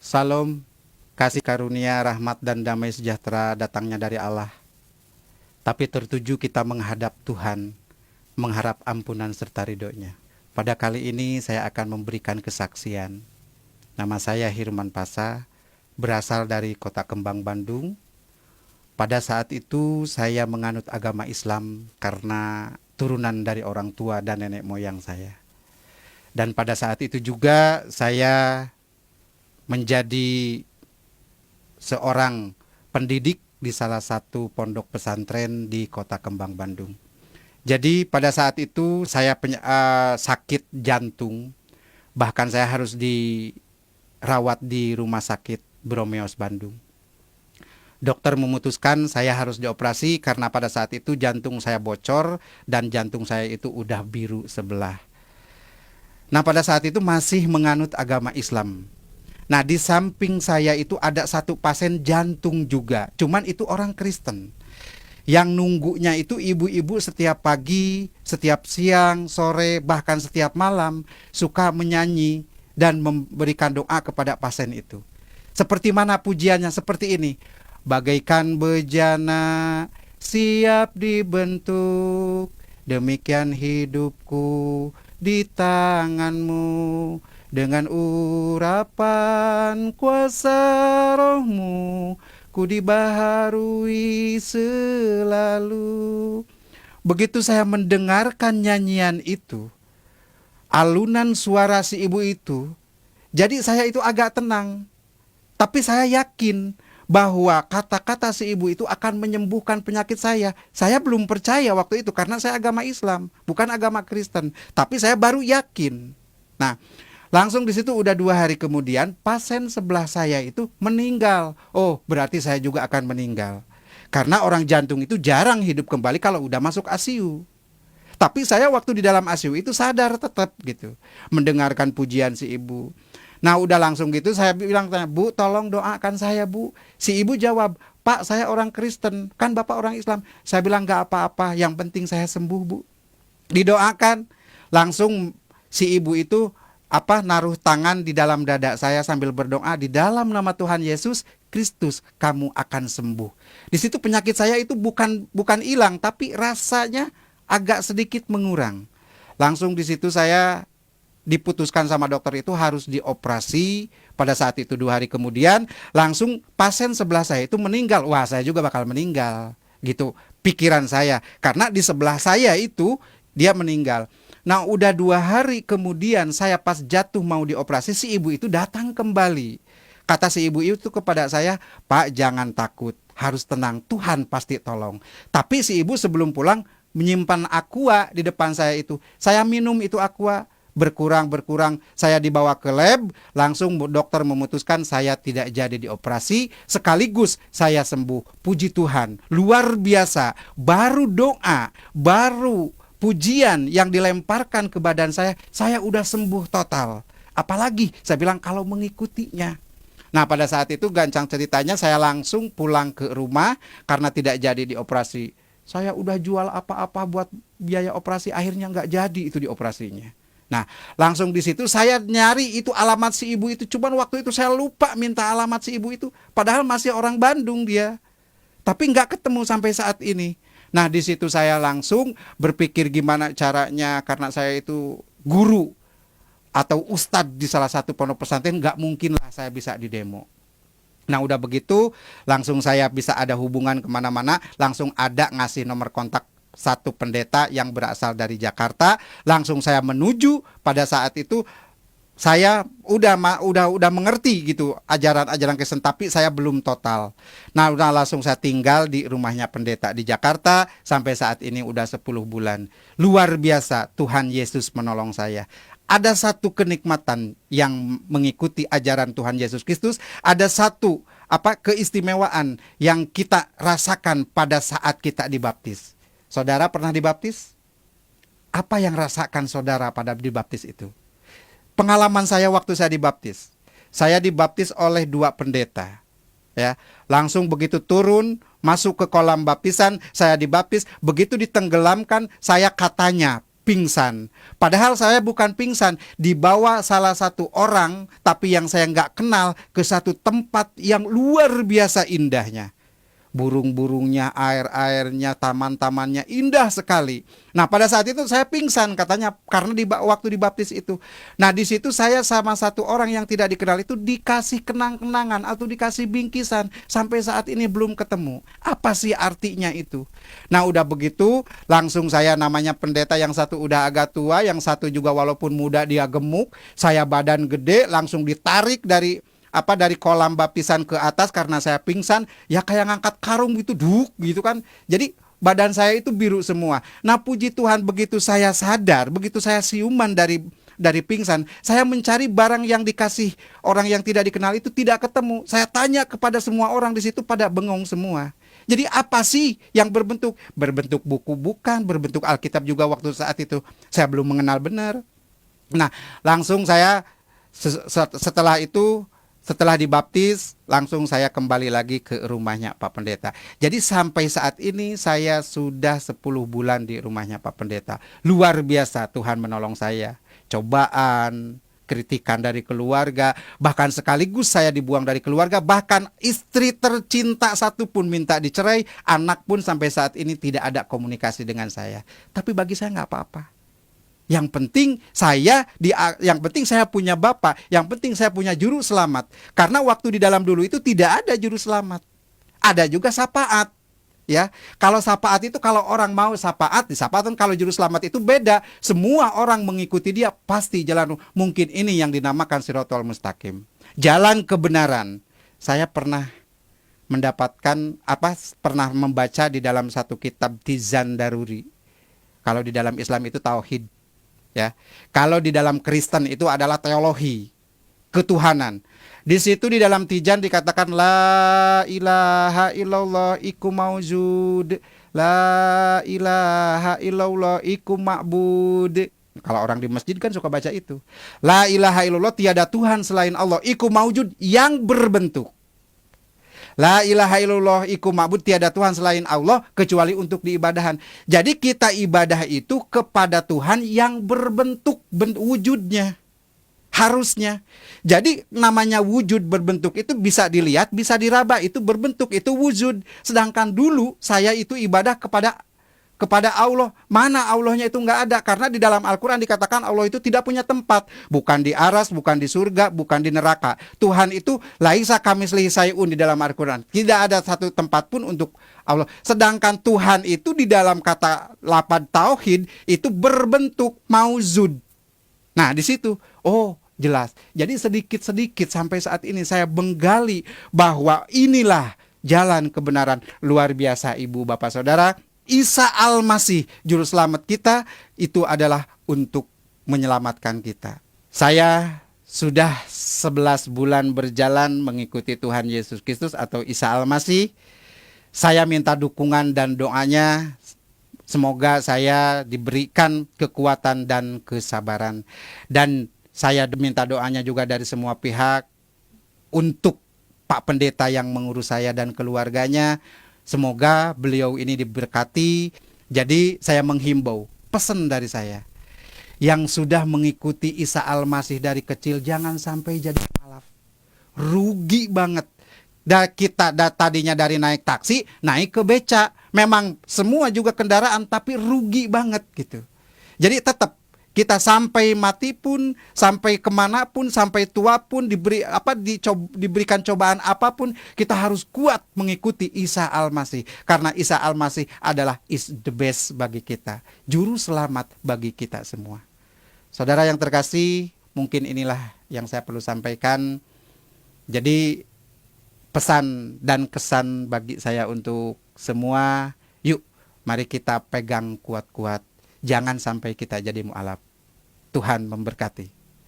Salam, kasih karunia, rahmat dan damai sejahtera datangnya dari Allah. Tapi tertuju kita menghadap Tuhan, mengharap ampunan serta ridhonya. Pada kali ini saya akan memberikan kesaksian. Nama saya Hirman Pasa, berasal dari Kota Kembang, Bandung. Pada saat itu saya menganut agama Islam karena turunan dari orang tua dan nenek moyang saya. Dan pada saat itu juga saya menjadi seorang pendidik di salah satu pondok pesantren di Kota Kembang, Bandung. Jadi pada saat itu saya sakit jantung, bahkan saya harus dirawat di rumah sakit Bromeos, Bandung. Dokter memutuskan saya harus dioperasi karena pada saat itu jantung saya bocor dan jantung saya itu udah biru sebelah. Nah, pada saat itu masih menganut agama Islam. Nah, di samping saya itu ada satu pasien jantung juga, cuman itu orang Kristen. Yang nunggunya itu ibu-ibu setiap pagi, setiap siang, sore, bahkan setiap malam suka menyanyi dan memberikan doa kepada pasien itu. Seperti mana pujiannya? Seperti ini. Bagaikan bejana siap dibentuk, demikian hidupku di tanganmu. Dengan urapan kuasa rohmu, ku dibaharui selalu. Begitu saya mendengarkan nyanyian itu, alunan suara si ibu itu, jadi saya itu agak tenang. Tapi saya yakin bahwa kata-kata si ibu itu akan menyembuhkan penyakit saya. Saya belum percaya waktu itu karena saya agama Islam, bukan agama Kristen. Tapi saya baru yakin. Nah, langsung di situ udah 2 hari kemudian pasien sebelah saya itu meninggal. Oh, berarti saya juga akan meninggal. Karena orang jantung itu jarang hidup kembali kalau udah masuk ICU. Tapi saya waktu di dalam ICU itu sadar tetap gitu, mendengarkan pujian si ibu. Nah, udah langsung gitu saya bilang, "Bu, tolong doakan saya, Bu." Si ibu jawab, "Pak, saya orang Kristen, kan Bapak orang Islam." Saya bilang, "Gak apa-apa, yang penting saya sembuh, Bu." Didoakan. Langsung si ibu itu naruh tangan di dalam dada saya sambil berdoa, "Di dalam nama Tuhan Yesus Kristus kamu akan sembuh." Di situ penyakit saya itu bukan hilang, tapi rasanya agak sedikit mengurang. Langsung di situ saya diputuskan sama dokter itu harus dioperasi. Pada saat itu 2 hari kemudian langsung pasien sebelah saya itu meninggal. Wah, saya juga bakal meninggal gitu pikiran saya, karena di sebelah saya itu dia meninggal. Nah, udah 2 hari kemudian saya pas jatuh mau dioperasi, si ibu itu datang kembali. Kata si ibu itu kepada saya, "Pak, jangan takut, harus tenang, Tuhan pasti tolong." Tapi si ibu sebelum pulang menyimpan aqua di depan saya itu. Saya minum itu aqua, berkurang, saya dibawa ke lab, langsung dokter memutuskan saya tidak jadi dioperasi, sekaligus saya sembuh. Puji Tuhan, luar biasa. Baru doa, baru pujian yang dilemparkan ke badan saya udah sembuh total. Apalagi saya bilang kalau mengikutinya. Nah, pada saat itu gancang ceritanya saya langsung pulang ke rumah karena tidak jadi dioperasi. Saya udah jual apa-apa buat biaya operasi, akhirnya nggak jadi itu dioperasinya. Nah, langsung di situ saya nyari itu alamat si ibu itu. Cuman waktu itu saya lupa minta alamat si ibu itu. Padahal masih orang Bandung dia. Tapi nggak ketemu sampai saat ini. Nah, di situ saya langsung berpikir gimana caranya, karena saya itu guru atau ustadz di salah satu pondok pesantren, nggak mungkin lah saya bisa didemo. Nah, udah begitu langsung saya bisa ada hubungan kemana-mana, langsung ada ngasih nomor kontak satu pendeta yang berasal dari Jakarta. Langsung saya menuju. Pada saat itu saya udah mengerti gitu ajaran-ajaran Kristen, tapi saya belum total. Nah, udah langsung saya tinggal di rumahnya pendeta di Jakarta sampai saat ini udah 10 bulan. Luar biasa, Tuhan Yesus menolong saya. Ada satu kenikmatan yang mengikuti ajaran Tuhan Yesus Kristus, ada satu keistimewaan yang kita rasakan pada saat kita dibaptis. Saudara pernah dibaptis? Apa yang rasakan saudara pada dibaptis itu? Pengalaman saya waktu saya dibaptis. Saya dibaptis oleh 2 pendeta. Ya, langsung begitu turun, masuk ke kolam baptisan, saya dibaptis. Begitu ditenggelamkan, saya katanya pingsan. Padahal saya bukan pingsan, dibawa salah satu orang, tapi yang saya nggak kenal, ke satu tempat yang luar biasa indahnya. Burung-burungnya, air-airnya, taman-tamannya indah sekali. Nah, pada saat itu saya pingsan katanya karena waktu dibaptis itu. Nah, di situ saya sama satu orang yang tidak dikenal itu dikasih kenang-kenangan atau dikasih bingkisan, sampai saat ini belum ketemu. Apa sih artinya itu? Nah, udah begitu langsung saya, namanya pendeta yang satu udah agak tua, yang satu juga walaupun muda dia gemuk, saya badan gede, langsung ditarik dari kolam baptisan ke atas karena saya pingsan, ya kayak ngangkat karung gitu, duk gitu kan. Jadi badan saya itu biru semua. Nah, puji Tuhan, begitu saya sadar, begitu saya siuman dari pingsan, saya mencari barang yang dikasih orang yang tidak dikenal itu, tidak ketemu. Saya tanya kepada semua orang di situ, pada bengong semua. Jadi apa sih yang berbentuk buku bukan, berbentuk Alkitab juga waktu saat itu saya belum mengenal benar. Nah, langsung saya setelah itu, setelah dibaptis, langsung saya kembali lagi ke rumahnya Pak Pendeta. Jadi sampai saat ini saya sudah 10 bulan di rumahnya Pak Pendeta. Luar biasa Tuhan menolong saya. Cobaan, kritikan dari keluarga, bahkan sekaligus saya dibuang dari keluarga, bahkan istri tercinta satu pun minta dicerai, anak pun sampai saat ini tidak ada komunikasi dengan saya. Tapi bagi saya nggak apa-apa. Yang penting saya punya Bapa, yang penting saya punya juru selamat. Karena waktu di dalam dulu itu tidak ada juru selamat. Ada juga sapaat. Ya, kalau sapaat itu kalau orang mau sapaat, di sapaat kan, kalau juru selamat itu beda. Semua orang mengikuti dia pasti jalan. Mungkin ini yang dinamakan Shirathul Mustaqim, jalan kebenaran. Saya pernah pernah membaca di dalam satu kitab Tizan Daruri. Kalau di dalam Islam itu tauhid. Ya, kalau di dalam Kristen itu adalah teologi ketuhanan. Di situ di dalam Tijan dikatakan la ilaha illallah iku maujud, la ilaha illallah iku ma'bud. Kalau orang di masjid kan suka baca itu. La ilaha illallah, tiada Tuhan selain Allah, iku maujud, yang berbentuk. La ilaha illallah iku ma'bud, tiada Tuhan selain Allah kecuali untuk diibadahan. Jadi kita ibadah itu kepada Tuhan yang berbentuk, wujudnya. Harusnya. Jadi namanya wujud berbentuk itu bisa dilihat, bisa diraba, itu berbentuk, itu wujud. Sedangkan dulu saya itu ibadah kepada Allah. Mana Allahnya itu nggak ada. Karena di dalam Al-Quran dikatakan Allah itu tidak punya tempat. Bukan di aras, bukan di surga, bukan di neraka. Tuhan itu laisa kamitslihi syai'un di dalam Al-Quran. Tidak ada satu tempat pun untuk Allah. Sedangkan Tuhan itu di dalam kata lapad tauhid itu berbentuk mauzud. Nah, di situ jelas. Jadi sedikit-sedikit sampai saat ini saya menggali bahwa inilah jalan kebenaran. Luar biasa Ibu Bapak Saudara. Isa Al-Masih, juru selamat kita, itu adalah untuk menyelamatkan kita. Saya sudah 11 bulan berjalan mengikuti Tuhan Yesus Kristus atau Isa Al-Masih. Saya minta dukungan dan doanya. Semoga saya diberikan kekuatan dan kesabaran. Dan saya minta doanya juga dari semua pihak untuk Pak Pendeta yang mengurus saya dan keluarganya. Semoga beliau ini diberkati. Jadi saya menghimbau, pesan dari saya, yang sudah mengikuti Isa Al-Masih dari kecil, jangan sampai jadi mualaf. Rugi banget. Kita tadinya dari naik taksi, naik ke beca. Memang semua juga kendaraan, tapi rugi banget gitu. Jadi tetap kita sampai mati pun, sampai kemanapun, sampai tua pun, diberikan cobaan apapun, kita harus kuat mengikuti Isa Al-Masih. Karena Isa Al-Masih adalah is the best bagi kita, juru selamat bagi kita semua. Saudara yang terkasih, mungkin inilah yang saya perlu sampaikan. Jadi pesan dan kesan bagi saya untuk semua, yuk mari kita pegang kuat-kuat. Jangan sampai kita jadi mu'alaf. Tuhan memberkati.